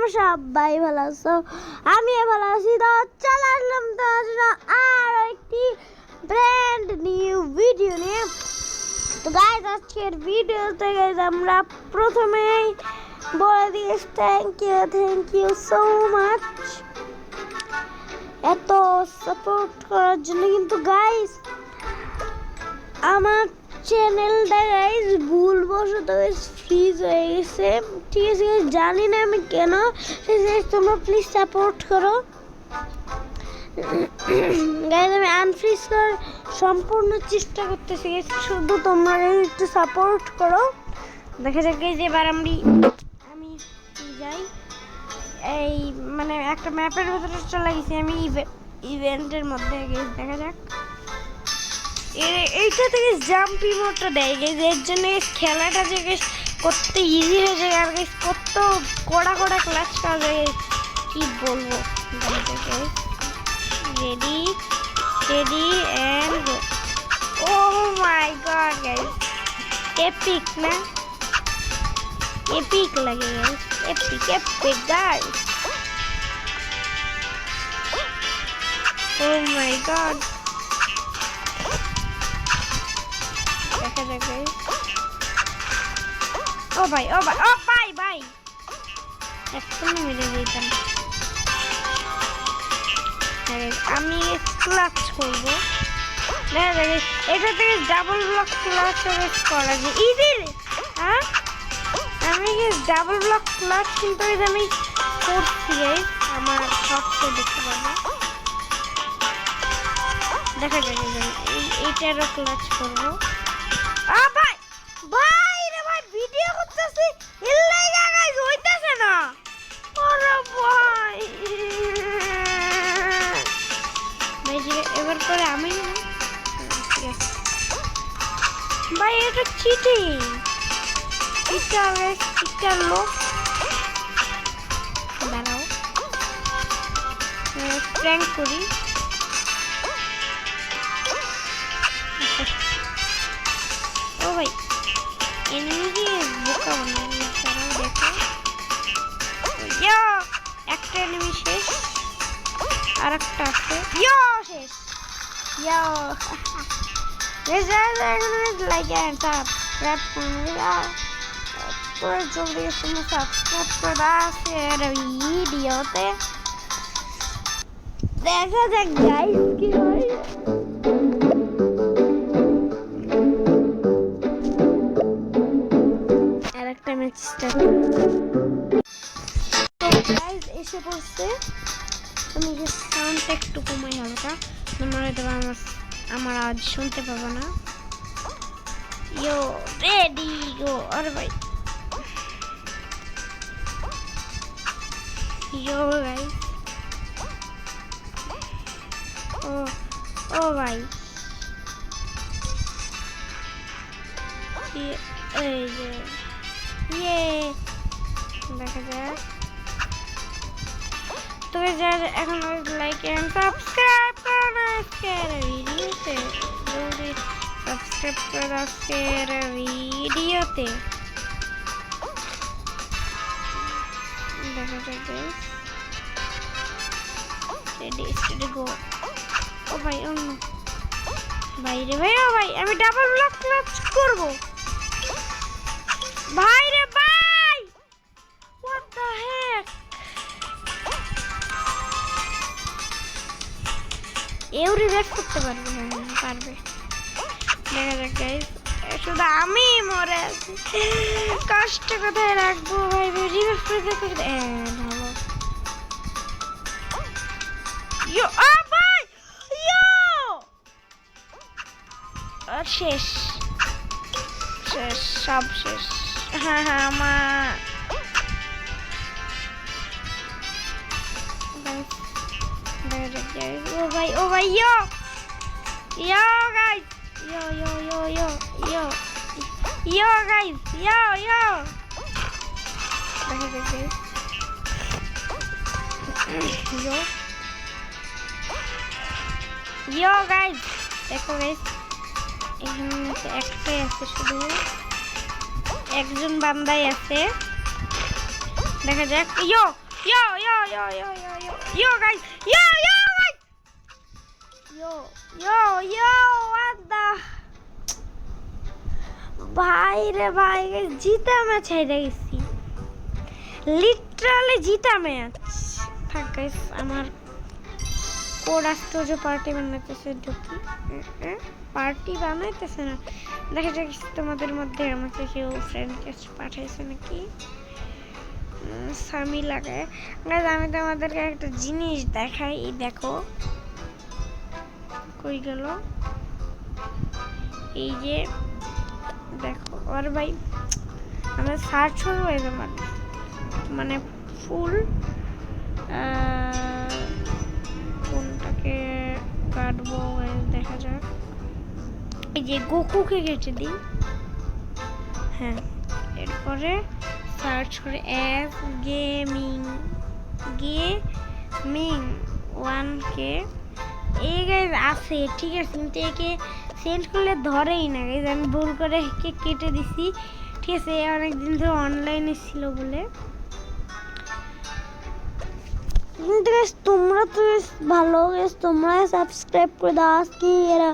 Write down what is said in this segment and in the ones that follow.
তোমরা সবাই ভালো আছো, আমি ভালো আছি। তো চলে আসলাম তোমার জন্য আর একটি ব্র্যান্ড নিউ ভিডিও নিয়ে। তো গাইস আজকের ভিডিওতে গাইস আমরা প্রথমেই বলে দিই থ্যাংক ইউ সো মাচ এত সাপোর্ট করার জন্য। কিন্তু গাইস আমার চ্যানেলটা গাইস ভুলবশত ফ্রিজ হয়ে গেছে, ঠিক আছে? জানি না আমি কেন। তোমরা প্লিজ সাপোর্ট করো গাইস। আমি আনফ্রিজ করার সম্পূর্ণ চেষ্টা করতেছি, শুধু তোমরা একটু সাপোর্ট করো। দেখা যাক যে এবার আমি যাই এই মানে একটা ম্যাপের ভেতরে চলে গেছি আমি ইভেন্টের মধ্যে। দেখা যাক এইটা থেকে জাম্পি মোডটা দেয় গেছে, এর জন্য খেলাটা যে করতে ইজি হয়ে যায় আর কত কড়া ক্লাচ পাওয়া যায় কি বলবো। Ready and oh my god guys, epic না, এপিক লাগে guys, epic guys. Oh my god, দেখা যাক গাইস। ও ভাই এক্ষুনি মেরে দিতাম। আমি ক্লাচ করবো, দেখা যাক এটা থেকে ডাবল ব্লক ক্লাচ করা যায় ইজি। হ্যাঁ আমি ডাবল ব্লক ক্লাচ কিন্তু আমি করছি গাইস, আমার শর্টসে দেখতে পাবো। দেখা যাক এইটারও ক্লাচ করবো। ভাই রে ভাই ভিডিও করতেছি ইল্লাইগা গাইস, হইতাছে না। ওরে ভাই এবার পরে আমি ভাই এটা চিটিং, চিটার লোক। দাঁড়াও প্র্যাঙ্ক করি। ও ভাই এনিমি বোকা বানাই, দেখো একটা এনিমি শেষ, আর একটা আছে শেষ। লাইক এন্ড সাবস্ক্রাইব করে জলদি সাবস্ক্রাইব করে দাও ভিডিওতে। দেখা যাক গাইস কি হয়। আর একটা ম্যাচ স্টার্ট গাইস এসে পড়ছে। আমি যে সাউন্ডটা একটু কমাই হালকা, তোমরা হয়তো আমার আওয়াজ শুনতে পাবো না। ইয়ো রেডি গো। আরে ভাই ইয়ো গাইস, ও ভাই এই যে দেখা যাক। তবে যারা এখন লাইক এন্ড সাবস্ক্রাইব করো না আজকের ভিডিওতে, জলদি সাবস্ক্রাইব করে দাও আজকের ভিডিওতে। দেখা যাক গাইস, রেডি গো। ও ভাই অন্য ভাই রে ভাই, ও ভাই আমি ডাবল ব্লক ক্লাচ করব। ভাই রে ভাই হোয়াট দ্য হেক, এও রিভাইভ করতে পারবে না? পারবে। দেখা যাক গাইস, শুধু আমি মরে আছি, কষ্ট কোথায় রাখবো ভাই। রিভাইভ করে দেখো ভালো। ইয়ো ভাই আর শেষ সব শেষ। হ্যাঁ আমার ও ভাই ইয়ো গাইস, ইয়ো গাইস, দেখা যাক গাইস। ইয়ো গাইস দেখো গাইস, এখানে একটাই আছে, শুধু একজন বান্দাই আছে। দেখা যাক। ইয়ো Yo, yo, yo, yo, yo, yo. Yo, guys. Yo, yo, guys. Yo, yo, yo. What the? ভাই রে ভাই, জিতা ম্যাচ হেরে গেছি। লিটারালি জিতা ম্যাচ। থাক গাইস, আমার কোরাস্টোজ পার্টি বানাইতেছে ঢুকি। পার্টি বানাইতেছে না। দেখা যাক তোমাদের মধ্যে আমাকে কেউ ফ্রেন্ড রিকোয়েস্ট পাঠাইছে নাকি। সামি লাগায় গাইস, আমি তোমাদেরকে একটা জিনিস দেখাই। এই দেখো কই গেল, এই যে দেখো। আর ভাই আমরা সার্চ করবো এই মানে ফুল কোনটাকে কাটবো দেখা যাক। এই যে গোকুকে কেটে দিই। হ্যাঁ, এরপরে সার্চ করে অ্যাপ গেমিং 1K এই গাইজ আছে, ঠিক আছে, কিন্তু একে সেন্ড করলে ধরেই না গাইজ। আমি ভুল করে একে কেটে দিছি, ঠিক আছে। অনেকদিন ধরে অনলাইনে ছিল বলে। কিন্তু গাইজ তোমরা তো ভালো গাইজ, তোমরা সাবস্ক্রাইব করে দাও আজকে এরা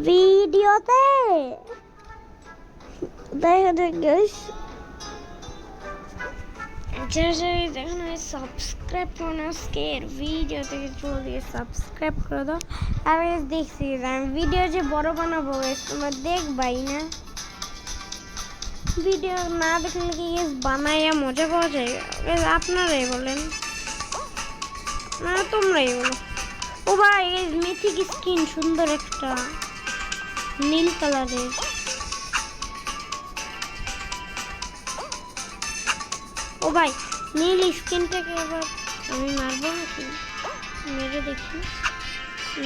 ভিডিওতে। দেখা যাক গাইজ, দেখুন আমি সাবস্ক্রাইব করুন আজকের ভিডিও থেকে, জলদি সাবস্ক্রাইব করে দাও। আমি দেখছি আমি ভিডিও যে বড় বানাবো তোমরা দেখবাই না। ভিডিও না দেখলে কি বানাইয়া মজা পাওয়া যায়? আপনারাই বলেন, না তোমরাই বলো। ও ভাই মিথিক স্কিন সুন্দর একটা নীল কালারের। ও ভাই নীল স্কিনটাকে এবার আমি মারবো নাকি? মেরে দেখি,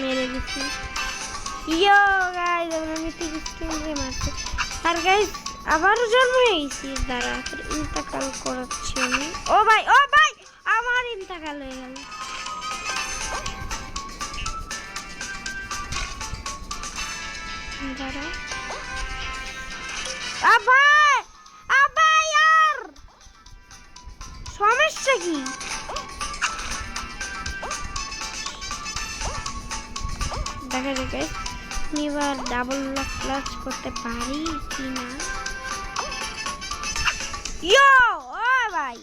মেরে দেখি। ইয়ো গাইস, আমরা মিথিক স্কিন দিয়ে মারছি। আর গাইস আবারও জন্ম হয়ে গেছি। দাঁড়া, ইন্তাকাল করাচ্ছি আমি। ও ভাই আমার ইন্তাকাল হয়ে গেল। দাঁড়া আর সমস্যা কি? দেখা যাক আমি এবার ডাবল লক ক্লাচ করতে পারি কি না। ইয়ো ও ভাই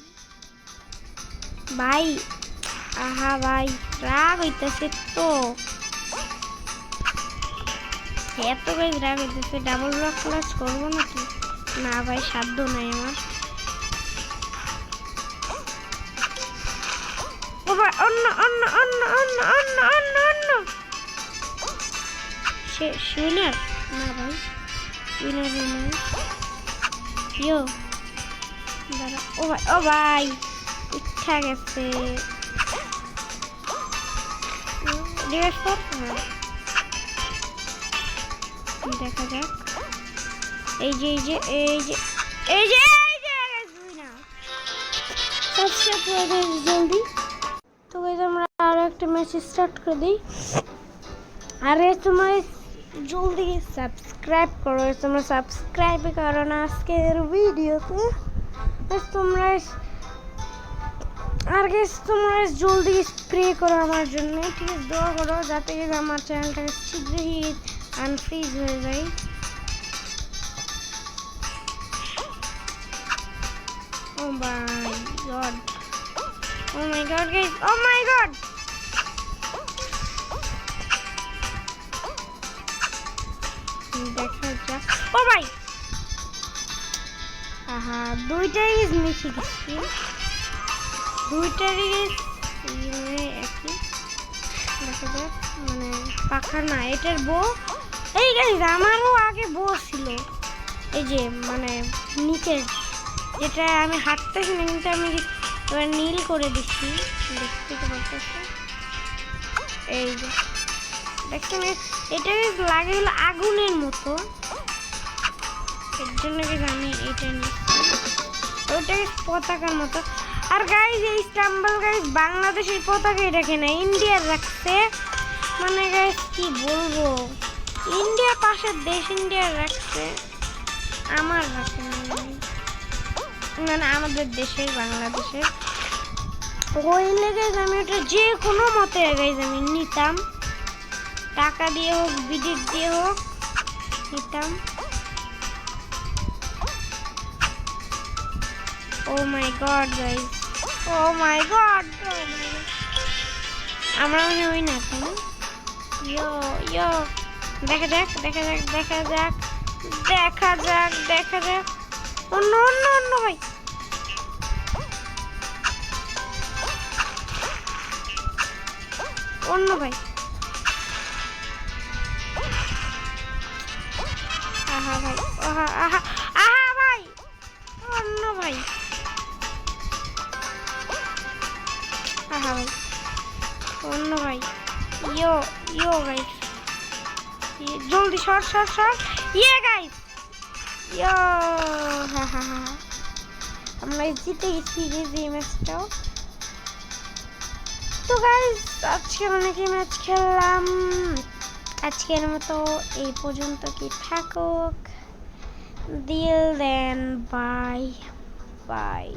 ভাই, আহা ভাই রাগ হইতেছে তো, এত গাইজ রাগ হইতেছে। ডাবল লক ক্লাচ করবো নাকি? না ভাই, সাধ্য নাই আমার। অন্য অন্য অন্য অন্য অন্য অন্য অন্য উইনার না ভাই, উইনার উইনার। ইয়ো দাঁড়া, ও ভাই ইচ্ছা গেছে। রিভাইভ কর। হ্যাঁ দেখা যাক। এই যে এই যে এই যে এই যে এই যে উইনার। সাবস্ক্রাইব করে দাও জলদি। তো গাইস আমরা আরো একটা ম্যাচ স্টার্ট করে দিই। আরে তোমরা জলদি সাবস্ক্রাইব করো, তোমরা সাবস্ক্রাইব করো না আজকের ভিডিওতে। তোমরা আর গাইস তোমরা জলদি স্প্রে করো আমার জন্য, ঠিক আছে? দোয়া করো যাতে আমার চ্যানেলটা শীঘ্রই আনফ্রিজ হয়ে যায়। ও my god, O my god guys, oh my god. দেখা যাক। ও ভাই আহা, দুইটাই মিশে গেছি, দুইটারই একই। দেখা যাক, মানে পাখা না, এটার বউ। এই গাইস আমারও আগে বউ ছিল, এই যে মানে নিচের যেটা আমি হাঁটতেছি না, কিন্তু আমি এবার নীল করে দিচ্ছি, দেখতে পাচ্ছি। এই যে দেখছেন, এটা লাগে হলো আগুনের মতো, এর জন্য আমি এটা নিচ্ছি। ওইটা পতাকার মতো। আর গাইজ এই স্টাম্বল গাইজ বাংলাদেশের পতাকাই রাখে না, ইন্ডিয়ার রাখছে। মানে গাইজ কি বলবো, ইন্ডিয়ার পাশের দেশ ইন্ডিয়ার রাখছে, আমার রাখে না, মানে আমাদের দেশের বাংলাদেশের। ও হইলে গাইজ আমি ওটা যে কোনো মতে গাইজ আমি নিতাম, টাকা দিয়ে হোক বিডিট দিয়ে হোক নিতাম। ও my god guys, O my god, আমরা মনে হই না তাই না? ইয়ো ইয়ো, দেখা যাক দেখা যাক দেখা যাক দেখা যাক দেখা যাক। অন্য অন্য অন্য ভাই, অন্য ভাই। আহা ভাই, আহা আহা আহা ভাই, অন্য ভাই। আহা ভাই, অন্য ভাই। ইয়ো ইয়ো গাইস, জলদি সর সর সর। ইয়ে গাইস, ইয়ো, হা হা হা, আমরা জিতে গেছি এই ম্যাচটাও। তো গাইস আজকে অনেকই ম্যাচ খেললাম, আজকের মতো এই পর্যন্ত কি থাকুক। দিল দেন, বাই বাই।